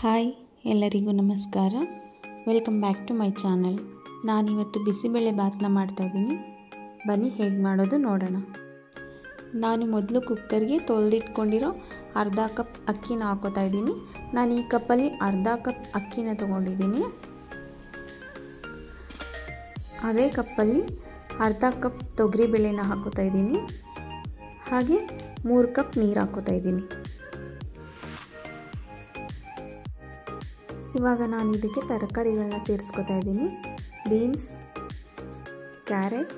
Hi ಎಲ್ಲರಿಗೂ ನಮಸ್ಕಾರ. Welcome back to my channel. ನಾನಿವತ್ತು ಬಿಸಿಬೇಳೆ ಬಾತ್ನ ಮಾಡ್ತಾಯಿದ್ದೀನಿ. ಬನ್ನಿ ಹೇಗೆ ಮಾಡೋದು ನೋಡೋಣ. ನಾನು ಮೊದಲು ಕುಕ್ಕರ್ಗೆ ತೊಳೆದಿಟ್ಕೊಂಡಿರೋ ಅರ್ಧ ಕಪ್ ಅಕ್ಕಿನ ಹಾಕೋತಾ ಇದ್ದೀನಿ. ನಾನು ಈ ಕಪ್ಪಲ್ಲಿ ಅರ್ಧ ಕಪ್ ಅಕ್ಕಿನ ತೊಗೊಂಡಿದ್ದೀನಿ. ಅದೇ ಕಪ್ಪಲ್ಲಿ ಅರ್ಧ ಕಪ್ ತೊಗರಿಬೇಳೆನ ಹಾಕೋತಾ ಇದ್ದೀನಿ. ಹಾಗೆ 3 ಕಪ್ ನೀರು ಹಾಕೋತಾ ಇದ್ದೀನಿ. ಇವಾಗ ನಾನು ಇದಕ್ಕೆ ತರಕಾರಿಗಳನ್ನ ಸೇರಿಸ್ಕೊತಾ ಇದ್ದೀನಿ. ಬೀನ್ಸ್, ಕ್ಯಾರೆಟ್,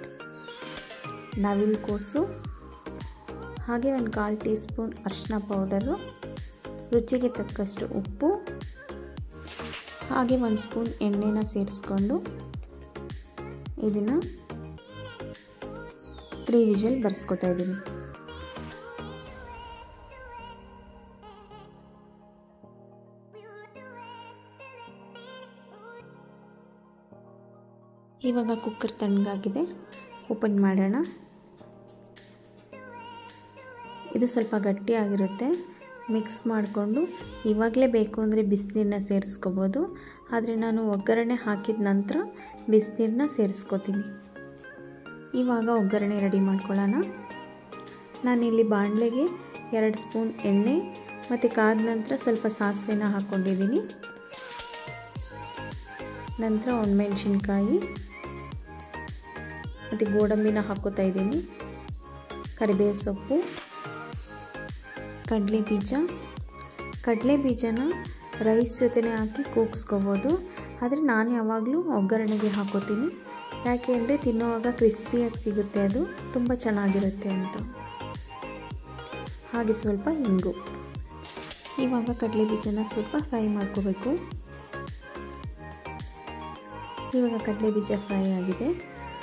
ನವಿಲುಕೋಸು, ಹಾಗೆ 1/4 ಟೀ ಸ್ಪೂನ್ ಅರಿಶಿನ ಪೌಡರು, ರುಚಿಗೆ ತಕ್ಕಷ್ಟು ಉಪ್ಪು, ಹಾಗೆ 1 ಸ್ಪೂನ್ ಎಣ್ಣೆನ ಸೇರಿಸ್ಕೊಂಡು ಇದನ್ನು 3 ವಿಷಲ್ ಬರ್ಸ್ಕೊತಾ ಇದ್ದೀನಿ. ಇವಾಗ ಕುಕ್ಕರ್ ತಣ್ಣಗಾಗಿದೆ, ಓಪನ್ ಮಾಡೋಣ. ಇದು ಸ್ವಲ್ಪ ಗಟ್ಟಿಯಾಗಿರುತ್ತೆ. ಮಿಕ್ಸ್ ಮಾಡಿಕೊಂಡು ಇವಾಗಲೇ ಬೇಕು ಅಂದರೆ ಬಿಸಿನೀರನ್ನ ಸೇರಿಸ್ಕೋಬೋದು. ಆದರೆ ನಾನು ಒಗ್ಗರಣೆ ಹಾಕಿದ ನಂತರ ಬಿಸಿನೀರನ್ನ ಸೇರಿಸ್ಕೋತೀನಿ. ಇವಾಗ ಒಗ್ಗರಣೆ ರೆಡಿ ಮಾಡ್ಕೊಳ್ಳೋಣ. ನಾನಿಲ್ಲಿ ಬಾಣಲೆಗೆ 2 ಸ್ಪೂನ್ ಎಣ್ಣೆ ಮತ್ತು ಕಾದ ನಂತರ ಸ್ವಲ್ಪ ಸಾಸಿವೆನ ಹಾಕ್ಕೊಂಡಿದ್ದೀನಿ. ನಂತರ ಒಣಮೆಣಸಿನ್ಕಾಯಿ ಮತ್ತು ಗೋಡಂಬಿನ ಹಾಕೋತಾ ಇದ್ದೀನಿ. ಕರಿಬೇವು ಸೊಪ್ಪು, ಕಡಲೆ ಬೀಜನ ರೈಸ್ ಜೊತೆನೇ ಹಾಕಿ ಕೂಗಿಸ್ಕೋಬೋದು. ಆದರೆ ನಾನು ಯಾವಾಗಲೂ ಒಗ್ಗರಣೆಗೆ ಹಾಕೋತೀನಿ. ಯಾಕೆ ಅಂದರೆ ತಿನ್ನುವಾಗ ಕ್ರಿಸ್ಪಿಯಾಗಿ ಸಿಗುತ್ತೆ, ಅದು ತುಂಬ ಚೆನ್ನಾಗಿರುತ್ತೆ ಅಂತ. ಹಾಗೆ ಸ್ವಲ್ಪ ಇಂಗು. ಇವಾಗ ಕಡಲೆ ಬೀಜನ ಸ್ವಲ್ಪ ಫ್ರೈ ಮಾಡ್ಕೋಬೇಕು. ಇವಾಗ ಕಡಲೆ ಬೀಜ ಫ್ರೈ ಆಗಿದೆ.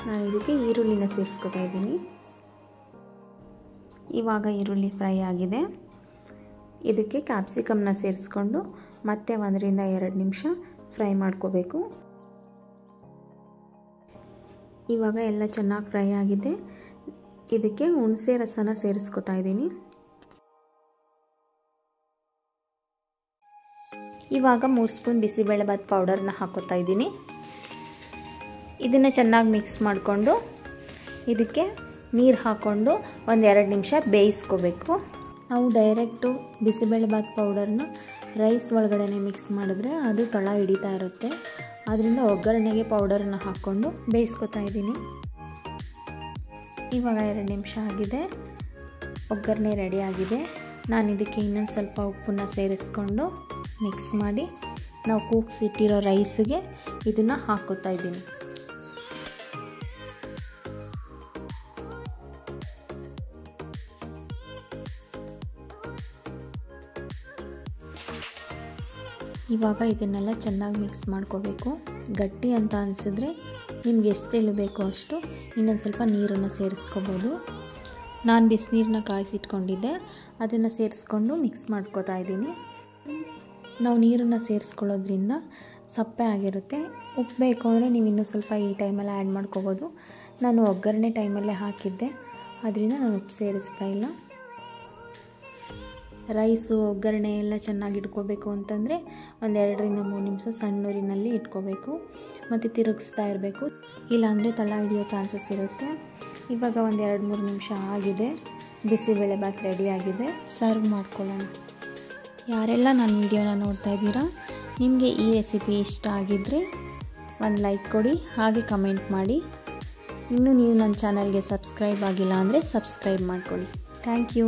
ನಾನು ಇದಕ್ಕೆ ಈರುಳ್ಳಿನ ಸೇರಿಸ್ಕೊತಾ ಇದ್ದೀನಿ. ಇವಾಗ ಈರುಳ್ಳಿ ಫ್ರೈ ಆಗಿದೆ. ಇದಕ್ಕೆ ಕ್ಯಾಪ್ಸಿಕಮ್ನ ಸೇರಿಸ್ಕೊಂಡು ಮತ್ತೆ 1 ರಿಂದ 2 ನಿಮಿಷ ಫ್ರೈ ಮಾಡ್ಕೋಬೇಕು. ಇವಾಗ ಎಲ್ಲ ಚೆನ್ನಾಗಿ ಫ್ರೈ ಆಗಿದೆ. ಇದಕ್ಕೆ ಹುಣಸೆ ರಸನ ಸೇರಿಸ್ಕೊತಾ ಇದ್ದೀನಿ. ಇವಾಗ 3 ಸ್ಪೂನ್ ಬಿಸಿಬೇಳೆಬಾತ್ ಪೌಡರ್ನ ಹಾಕೋತಾ ಇದ್ದೀನಿ. ಇದನ್ನು ಚೆನ್ನಾಗಿ ಮಿಕ್ಸ್ ಮಾಡಿಕೊಂಡು ಇದಕ್ಕೆ ನೀರು ಹಾಕ್ಕೊಂಡು 1-2 ನಿಮಿಷ ಬೇಯಿಸ್ಕೋಬೇಕು. ನಾವು ಡೈರೆಕ್ಟು ಬಿಸಿಬೇಳೆಬಾತ್ ಪೌಡರ್ನ ರೈಸ್ ಒಳಗಡೆ ಮಿಕ್ಸ್ ಮಾಡಿದ್ರೆ ಅದು ತಳ ಹಿಡಿತಾ ಇರುತ್ತೆ. ಆದ್ದರಿಂದ ಒಗ್ಗರಣೆಗೆ ಪೌಡರನ್ನ ಹಾಕ್ಕೊಂಡು ಬೇಯಿಸ್ಕೊತಾ ಇದ್ದೀನಿ. ಇವಾಗ 2 ನಿಮಿಷ ಆಗಿದೆ, ಒಗ್ಗರಣೆ ರೆಡಿ ಆಗಿದೆ. ನಾನು ಇದಕ್ಕೆ ಇನ್ನೊಂದು ಸ್ವಲ್ಪ ಉಪ್ಪನ್ನ ಸೇರಿಸ್ಕೊಂಡು ಮಿಕ್ಸ್ ಮಾಡಿ ನಾವು ಕೂಗಿಸಿಟ್ಟಿರೋ ರೈಸಿಗೆ ಇದನ್ನು ಹಾಕೋತಾ ಇದ್ದೀನಿ. ಇವಾಗ ಇದನ್ನೆಲ್ಲ ಚೆನ್ನಾಗಿ ಮಿಕ್ಸ್ ಮಾಡ್ಕೋಬೇಕು. ಗಟ್ಟಿ ಅಂತ ಅನಿಸಿದ್ರೆ ನಿಮ್ಗೆ ಎಷ್ಟು ತೆಳು ಬೇಕೋ ಅಷ್ಟು ಇನ್ನೊಂದು ಸ್ವಲ್ಪ ನೀರನ್ನು ಸೇರಿಸ್ಕೋಬೋದು. ನಾನು ಬಿಸಿನೀರನ್ನ ಕಾಯಿಸಿಟ್ಕೊಂಡಿದ್ದೆ, ಅದನ್ನು ಸೇರಿಸ್ಕೊಂಡು ಮಿಕ್ಸ್ ಮಾಡ್ಕೋತಾ ಇದ್ದೀನಿ. ನಾವು ನೀರನ್ನು ಸೇರಿಸ್ಕೊಳ್ಳೋದ್ರಿಂದ ಸಪ್ಪೆ ಆಗಿರುತ್ತೆ. ಉಪ್ಪು ಬೇಕು ಅಂದರೆ ನೀವು ಇನ್ನೂ ಸ್ವಲ್ಪ ಈ ಟೈಮಲ್ಲಿ ಆ್ಯಡ್ ಮಾಡ್ಕೋಬೋದು. ನಾನು ಒಗ್ಗರಣೆ ಟೈಮಲ್ಲೇ ಹಾಕಿದ್ದೆ, ಅದರಿಂದ ನಾನು ಉಪ್ಪು ಸೇರಿಸ್ತಾ ಇಲ್ಲ. ರೈಸು ಒಗ್ಗರಣೆ ಎಲ್ಲ ಚೆನ್ನಾಗಿ ಇಟ್ಕೋಬೇಕು ಅಂತಂದರೆ 1-2 ರಿಂದ 3 ನಿಮಿಷ ಸಣ್ಣ ಊರಿನಲ್ಲಿ ಇಟ್ಕೋಬೇಕು ಮತ್ತು ತಿರುಗಿಸ್ತಾ ಇರಬೇಕು. ಇಲ್ಲಾಂದರೆ ತಳ ಹಿಡಿಯೋ ಚಾನ್ಸಸ್ ಇರುತ್ತೆ. ಇವಾಗ 1-2-3 ನಿಮಿಷ ಆಗಿದೆ. ಬಿಸಿಬೇಳೆಬಾತ್ ರೆಡಿ ಆಗಿದೆ. ಸರ್ವ್ ಮಾಡ್ಕೊಳ್ಳೋಣ. ಯಾರೆಲ್ಲ ನನ್ನ ವಿಡಿಯೋನ ನೋಡ್ತಾ ಇದ್ದೀರಾ, ನಿಮಗೆ ಈ ರೆಸಿಪಿ ಇಷ್ಟ ಆಗಿದ್ದರೆ ಒಂದು ಲೈಕ್ ಕೊಡಿ, ಹಾಗೆ ಕಮೆಂಟ್ ಮಾಡಿ. ಇನ್ನೂ ನೀವು ನನ್ನ ಚಾನಲ್ಗೆ ಸಬ್ಸ್ಕ್ರೈಬ್ ಆಗಿಲ್ಲ ಅಂದರೆ ಸಬ್ಸ್ಕ್ರೈಬ್ ಮಾಡ್ಕೊಳ್ಳಿ. Thank you.